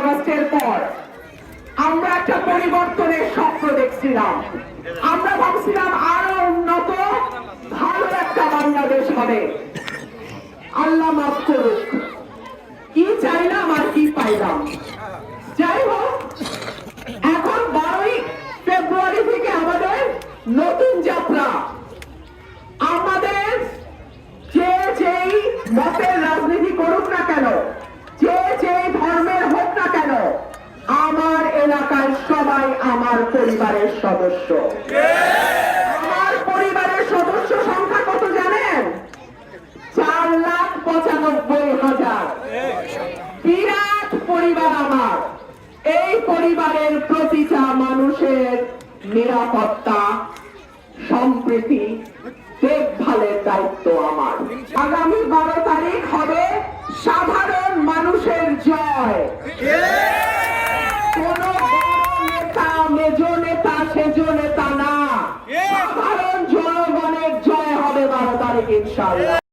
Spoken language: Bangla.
আগস্টের পর আমরা একটা পরিবর্তনের স্বপ্ন দেখছিলাম। আমরা ভাবছিলাম আরো উন্নত ভালো একটা বাংলাদেশ হবে। আল্লাহ মাফ করুক, কি চাইলাম আর কি পাইলাম। যাই হোক, এখন 12ই ফেব্রুয়ারি থেকে আমাদের নতুন যাত্রা। আমাদের যে যেই মতের রাজনীতি করুক না কেন, যে যেই ধর্মের হোক না কেন, আমার এলাকায় সবাই আমার পরিবারের সদস্য। আমার পরিবারের সদস্য সংখ্যা কত জানেন? 4,95,000। বিরাট পরিবার আমার। এই পরিবারের প্রতিটা মানুষের নিরাপত্তা, সম্প্রীতি, দেখভালের দায়িত্ব আমার। আগামী 12 তারিখ হবে সাধারণ মানুষের জয়। কোন নেতা, মেজ নেতা, সেজ নেতা না, সাধারণ জনগণের জয় হবে 12 তারিখ ইনশাআল্লাহ।